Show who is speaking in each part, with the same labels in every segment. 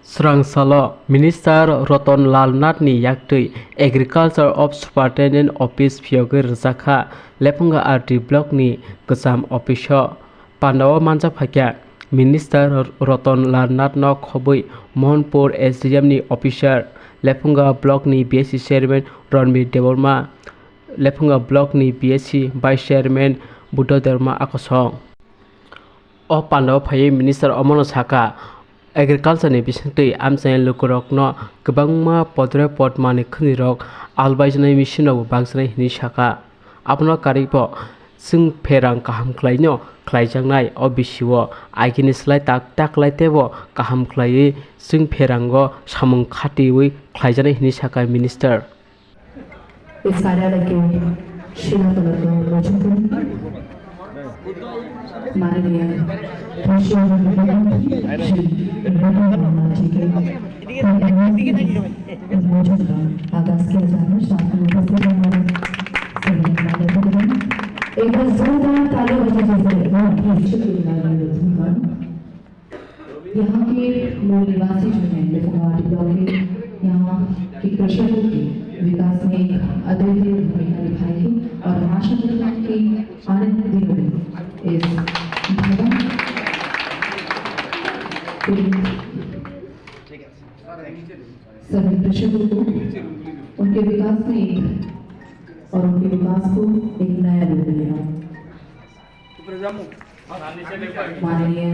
Speaker 1: Srangsalo, Minister Ratan Nath ni yaktui Agriculture of Superintendent Office Phiyokgwi Rwjak Lefungao RT Block ni Gsam Officer Pandawa Manjak Phakya Minister Ratan Nath no khobui Mohanpur SDM ni Officer Lefungao Block ni BSc Chairman Ranbir Deborma Lefungao Block ni BSc Vice Chairman Buddha Dharma Akosong O Pandawa Phaye Minister Omono Saka Agriculture ni bisingtui amchai lukurokno kwbangma podre podmani khwnirok albaijnai misino bangsnai hini saka abno karipo sing pherang kaham khlaino khlaijaknai o bisio aigini slai taklai tebo kaham khlai sing pherango samung khatiwi khlaijanai hini saka minister
Speaker 2: इस कार्यालय के शिला फलक माननीय आगाज किया जा रहा है एक बार जोरदार ताली यहाँ के मूल निवासी जो हैं लफंगाओ ब्लॉक के यहाँ के कृषकों के विकास में एक अद्वितीय भूमिका निभाई है और आशा करता हूँ कि आने वाले दिनों में इस भवन सभी कृषकों को उनके विकास में और उनके विकास को एक नया रूप मिलेगा। माननीय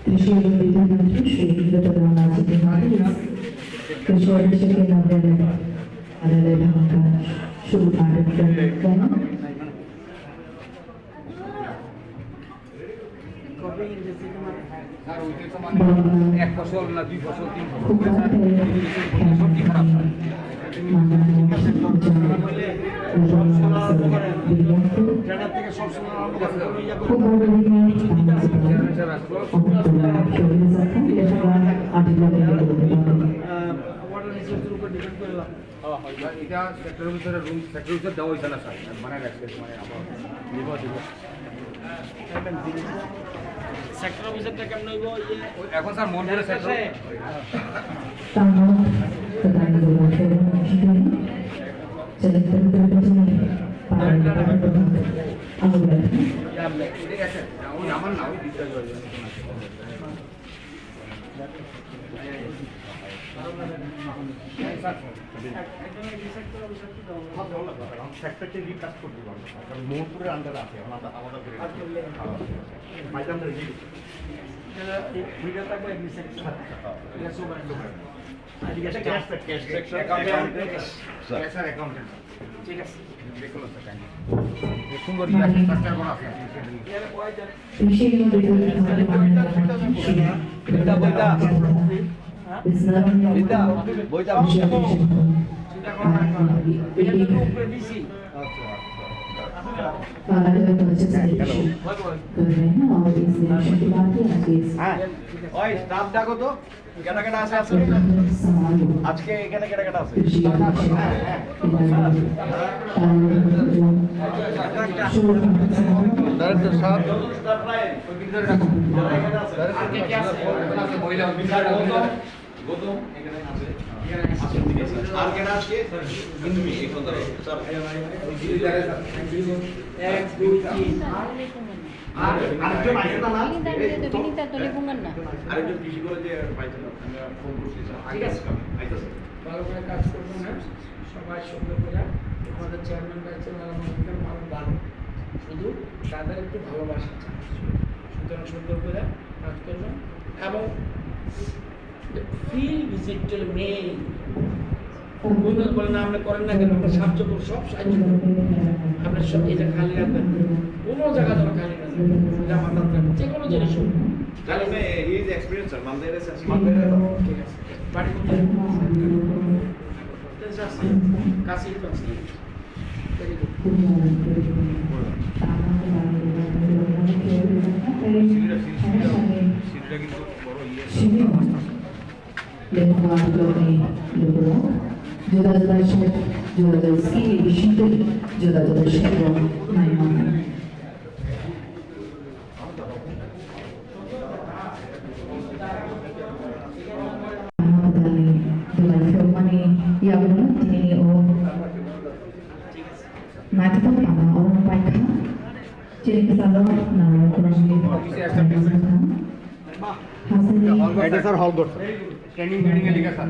Speaker 2: कृषि एवं विद्युत मंत्री श्री रतन जी के माध्यम से कृषि अध्यक्ष के नाते कार्यालय भवन का शुभ कार्यक्रम करना
Speaker 3: सेक्टर ऑफिसर का केमन হইব এখন স্যার মন করে সেক্টর সেক্টরকে রিকাস্ট করতে পারবো কারণ মোহনপুরের আন্ডারে আছে আমাদের মাইদানটা রেডি এটা ভিডিও থাকবে এমনি সেক্টর এটা সুপার আদিকে ক্যাশ সেকশন অ্যাকাউন্টেন্ট ঠিক আছে দেখুন স্যার সুন্দর স্ট্রাকচার করা আছে এটা বইটা এটা বইটা চিন্তা করো না এটা তো উপরে দিছি আচ্ছা ওই স্টাফ ডাকো তো কেটা কেটা আছে আজকে এখানে কেটা কেটা আছে ডাইরেক্টর সাহেব আজকে কি আছে মহিলা গৌতম এখানে আছে আর কেটা আছে কিন্তু এই কথা স্যার এক দুই তিন আর আরেকজন আইতা না বিনিতা তো লিখুঙ্গান না আরেকজন কৃষি কলেজে পাইছিল আমরা ফোন করছি ঠিক আছে আইতাছে ভালো করে কাজ করবেন না সবাই সুন্দর করে আমাদের চেয়ারম্যান বাইছেন আমাদের ভালো ভালো শুধু তাদের একটু ভালোবাসা চাই সুতরাং সুন্দর করে কাজ করবেন এবং ফিল ভিজিটাল মেইন উন্নত বলেন আপনি করেন না কেন আমরা সাহায্য করব সব সাহায্য করব আপনার সব এটা খালি রাখবেন কোনো জায়গা যেন খালি না এটা মাথায় রাখবেন যে কোনো জিনিস হোক তাহলে হি ইজ এক্সপেরিয়েন্স স্যার মানদের আছে ঠিক আছে বাড়ি কোথায় কাছে তো আছে সিরিটা কিন্তু বড় ইয়ে
Speaker 2: जुदा-जुदा शहर जुदा-जुदा उसकी विशिष्ट जुदा-जुदा शहरों नाईमान Chini kasama na Khwlainani Mwkthang. Haste
Speaker 4: এটা স্যার হল করছে ট্রেনিং মিটিং এ লিখা স্যার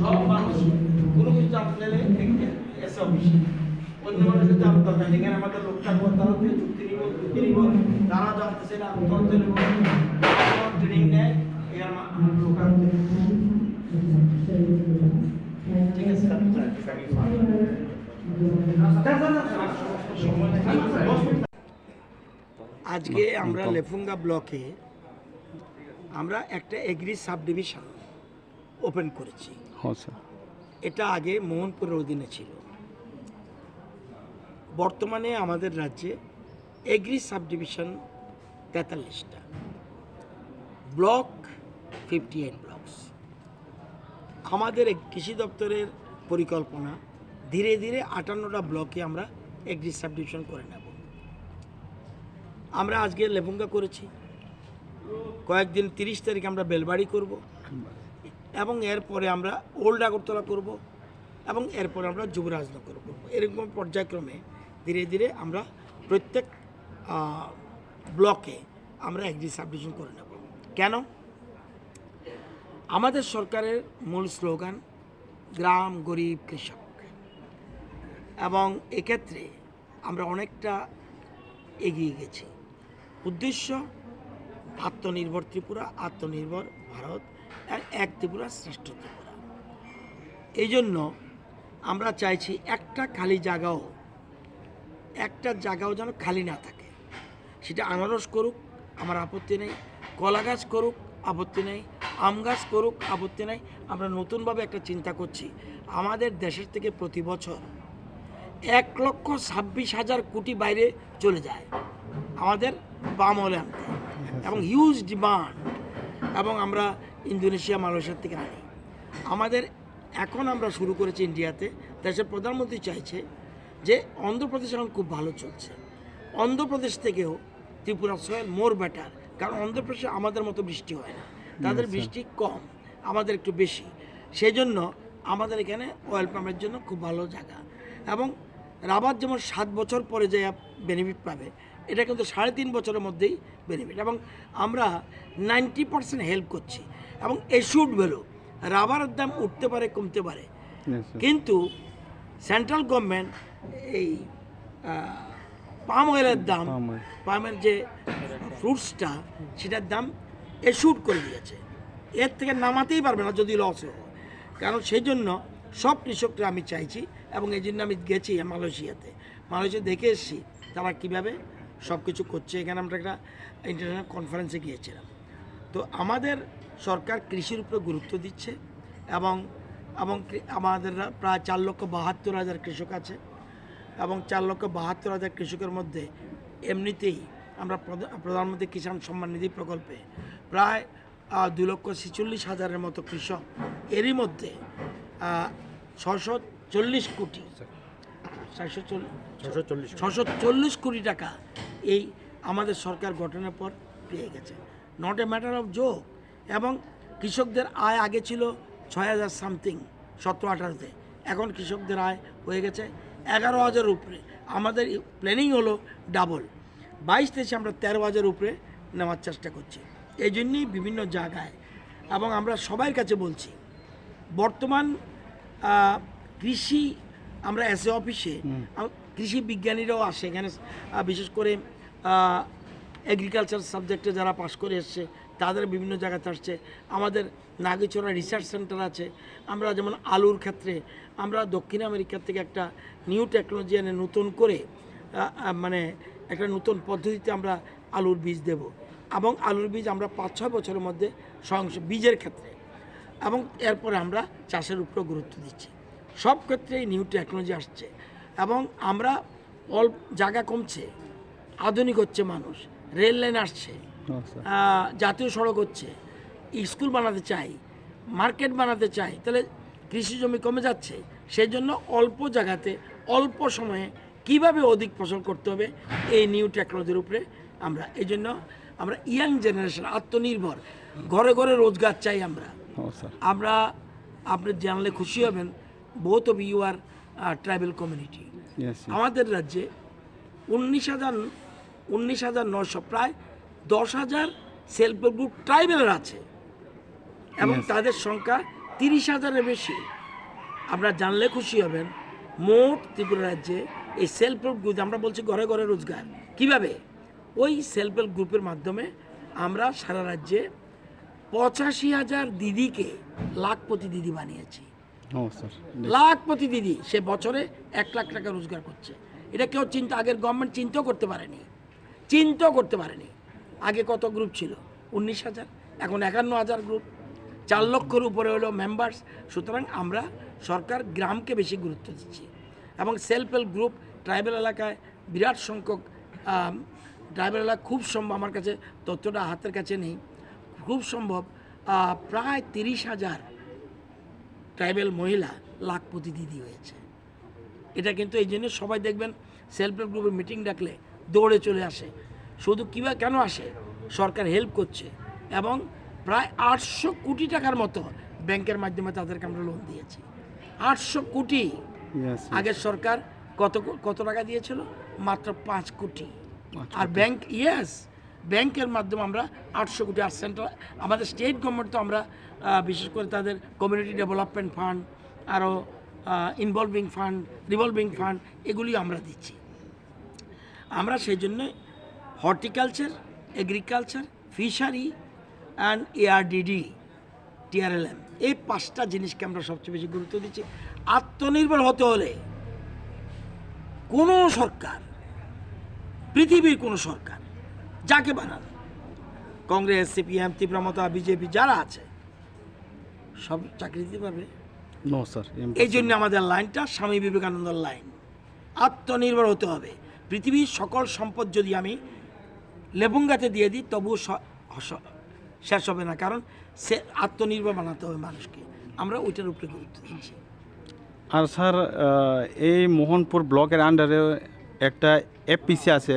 Speaker 3: সব মানুষ কোনো কিছু জানতে গেলে এসে অফিসে অন্য মানুষের জানতে দরকার এখানে আমাদের লোক থাকবো তারা চুক্তি নিব যারা জানতেছে না তথ্য নিব ট্রেনিং নেয় এখানে লোক আনতে ঠিক আছে আজকে আমরা লেফুঙ্গা ব্লকে আমরা একটা এগ্রি সাব ডিভিশন ওপেন করেছি।
Speaker 4: হ্যাঁ স্যার
Speaker 3: এটা আগে মোহনপুরের অধীনে ছিল। বর্তমানে আমাদের রাজ্যে এগ্রি সাব ডিভিশন 43টা, ব্লক 58 ব্লকস। আমাদের কৃষি দপ্তরের পরিকল্পনা ধীরে ধীরে 58টা ব্লকে আমরা এগ্রি সাব ডিভিশন করে নেব। আমরা আজকে লেফুঙ্গা করেছি, কয়েকদিন 30 তারিখ আমরা বেলবাড়ি করব এবং এরপরে আমরা ওল্ড আগরতলা করব এবং এরপরে আমরা যুবরাজনগর করব। এরকম পর্যায়ক্রমে ধীরে ধীরে আমরা প্রত্যেক ব্লকে আমরা এগ্রি সাব ডিভিশন করে নেব। কেন? আমাদের সরকারের মূল স্লোগান গ্রাম গরিব কৃষক, এবং এক্ষেত্রে আমরা অনেকটা এগিয়ে গেছি। উদ্দেশ্য আত্মনির্ভর ত্রিপুরা, আত্মনির্ভর ভারত, এক ত্রিপুরা শ্রেষ্ঠ ত্রিপুরা। এই জন্য আমরা চাইছি একটা জায়গাও যেন খালি না থাকে। সেটা আনারস করুক আমার আপত্তি নেই, কলা গাছ করুক আপত্তি নেই, আম গাছ করুক আপত্তি নেই। আমরা নতুনভাবে একটা চিন্তা করছি, আমাদের দেশের থেকে প্রতি বছর 1,26,000 কোটি বাইরে চলে যায় আমাদের পাম অয়েল আনতে, এবং হিউজ ডিমান্ড, এবং আমরা ইন্দোনেশিয়া মালয়েশিয়ার থেকে আনি। আমাদের এখন আমরা শুরু করেছি ইন্ডিয়াতে। দেশের প্রধানমন্ত্রী চাইছে যে অন্ধ্রপ্রদেশ এখন খুব ভালো চলছে, অন্ধ্রপ্রদেশ থেকেও ত্রিপুরা সয়েল মোর বেটার, কারণ অন্ধ্রপ্রদেশে আমাদের মতো বৃষ্টি হয় না, তাদের বৃষ্টি কম, আমাদের একটু বেশি। সেই জন্য আমাদের এখানে অয়েল পাম্পের জন্য খুব ভালো জায়গা। এবং রাবার যেমন 7 বছর পরে যে বেনিফিট পাবে, এটা কিন্তু 3.5 বছরের মধ্যেই বেনিফিট। এবং আমরা 90% হেল্প করছি, এবং এশিউড ভ্যালু রাবারের দাম উঠতে পারে কমতে পারে, কিন্তু সেন্ট্রাল গভর্নমেন্ট এই পাম অয়েলের দাম, পামের যে ফ্রুটসটা, সেটার দাম এশিউড করে দিয়েছে, এর থেকে নামাতেই পারবে না যদি লস হয়। কারণ সেই জন্য সব কৃষকরা আমি চাইছি, এবং এই জন্য আমি গেছি মালয়েশিয়া দেখে এসেছি তারা কীভাবে সব কিছু করছে। এখানে আমরা একটা ইন্টারন্যাশনাল কনফারেন্সে গিয়েছিলাম। তো আমাদের সরকার কৃষির উপরে গুরুত্ব দিচ্ছে, এবং আমাদের প্রায় 4,72,000 কৃষক আছে, এবং 4,72,000 কৃষকের মধ্যে এমনিতেই আমরা প্রধানমন্ত্রী কিষাণ সম্মান নিধি প্রকল্পে প্রায় 2,46,000 মতো কৃষক, এরই মধ্যে 640 কোটি 640 কোটি টাকা এই আমাদের সরকার গঠনের পর পেয়ে গেছে। Not a matter of joke. এবং কৃষকদের আয় আগে ছিল 6,000 সামথিং 17-18-তে, এখন কৃষকদের আয় হয়ে গেছে 11,000 উপরে। আমাদের প্ল্যানিং হলো ডাবল, 22-23 আমরা 13,000 উপরে নেওয়ার চেষ্টা করছি। এই জন্যই বিভিন্ন জায়গায়, এবং আমরা সবার কাছে বলছি, বর্তমান কৃষি আমরা এসে অফিসে কৃষি বিজ্ঞানীরাও আসে এখানে, বিশেষ করে এগ্রিকালচার সাবজেক্টে যারা পাশ করে এসছে তাদের বিভিন্ন জায়গাতে আসছে। আমাদের নাগিছড়া রিসার্চ সেন্টার আছে। আমরা যেমন আলুর ক্ষেত্রে আমরা দক্ষিণ আমেরিকার থেকে একটা নিউ টেকনোলজি এনে নতুন করে মানে একটা নতুন পদ্ধতিতে আমরা আলুর বীজ দেব, এবং আলুর বীজ আমরা 5-6 বছরের মধ্যে বীজের ক্ষেত্রে, এবং এরপরে আমরা চাষের উপর গুরুত্ব দিচ্ছি। সব ক্ষেত্রেই নিউ টেকনোলজি আসছে, এবং আমরা অল্প জায়গা কমছে, আধুনিক হচ্ছে মানুষ, রেল লাইন আসছে, জাতীয় সড়ক হচ্ছে, স্কুল বানাতে চাই, মার্কেট বানাতে চাই, তাহলে কৃষি জমি কমে যাচ্ছে। সেই জন্য অল্প জায়গাতে অল্প সময়ে কিভাবে অধিক ফসল করতে হবে, এই নিউ টেকনোলজির উপরে আমরা, এই জন্য আমরা ইয়াং জেনারেশন আত্মনির্ভর, ঘরে ঘরে রোজগার চাই। আমরা
Speaker 5: আপনি জানলে খুশি হবেন, both of you are tribal community. আমাদের রাজ্যে 19,900 প্রায় 10,000 সেলফ হেল্প গ্রুপ ট্রাইবেলের আছে এবং তাদের সংখ্যা 30,000-এর বেশি। আপনারা জানলে খুশি হবেন, মোট ত্রিপুরা রাজ্যে এই সেলফ হেল্প গ্রুপ, আমরা বলছি ঘরে ঘরে রোজগার, কিভাবে ওই সেলফ হেল্প গ্রুপের মাধ্যমে আমরা সারা রাজ্যে 85,000 দিদিকে লাখপতি দিদি বানিয়েছি। লাখপতি দিদি, সে বছরে 1 লাখ টাকা রোজগার করছে। এটা কেউ আগের গভর্নমেন্ট চিন্তাও করতে পারেনি। আগে কত গ্রুপ ছিল? 19,000, এখন 51,000 গ্রুপ, 4 লক্ষের উপরে হলো মেম্বার্স। সুতরাং আমরা সরকার গ্রামকে বেশি গুরুত্ব দিচ্ছি এবং সেলফ হেল্প গ্রুপ ট্রাইবেল এলাকায় বিরাট সংখ্যক, ট্রাইবেল এলাকা খুব সম্ভব, আমার কাছে তথ্যটা হাতের কাছে নেই, খুব সম্ভব প্রায় 30,000 ট্রাইবেল মহিলা লাখপতি দিদি হয়েছে। এটা কিন্তু এই জন্য সবাই দেখবেন সেলফ হেল্প গ্রুপের মিটিং ডাকলে দৌড়ে চলে আসে। শুধু কীভাবে কেন আসে? সরকার হেল্প করছে এবং প্রায় 800 কোটি টাকার মতো ব্যাংকের মাধ্যমে তাদেরকে আমরা লোন দিয়েছি। 800 কোটি। আগের সরকার কত টাকা দিয়েছিল? মাত্র 5 কোটি। আর ব্যাংকের মাধ্যমে আমরা 800 কোটি। আর সেন্ট্রাল আমাদের স্টেট গভর্নমেন্ট তো আমরা বিশেষ করে তাদের কমিউনিটি ডেভেলপমেন্ট ফান্ড, আরও রিভলভিং ফান্ড এগুলি আমরা দিচ্ছি। আমরা সেই জন্য horticulture, agriculture, fishery and ARDD, TRLM, এই 5টা জিনিসকে আমরা সবচেয়ে বেশি গুরুত্ব দিচ্ছি। আত্মনির্ভর হতে হলে কোনো সরকার, পৃথিবীর কোনো সরকার যাকে বানান, কংগ্রেস, CPM, তীব্রমতা, BJP যারা আছে, সব চাকরি দিতে পারবে? এই জন্য আমাদের লাইনটা স্বামী বিবেকানন্দের লাইন, আত্মনির্ভর হতে হবে। পৃথিবীর সকল সম্পদ যদি আমি লেফুঙ্গাতে দিয়ে দিই তবুও শেষ হবে না, কারণ সে আত্মনির্ভর বানাতে হবে মানুষকে। আমরা ওইটার উপরে গুরুত্ব দিচ্ছি।
Speaker 6: আর স্যার, এই মোহনপুর ব্লকের আন্ডারে একটা FPC আছে,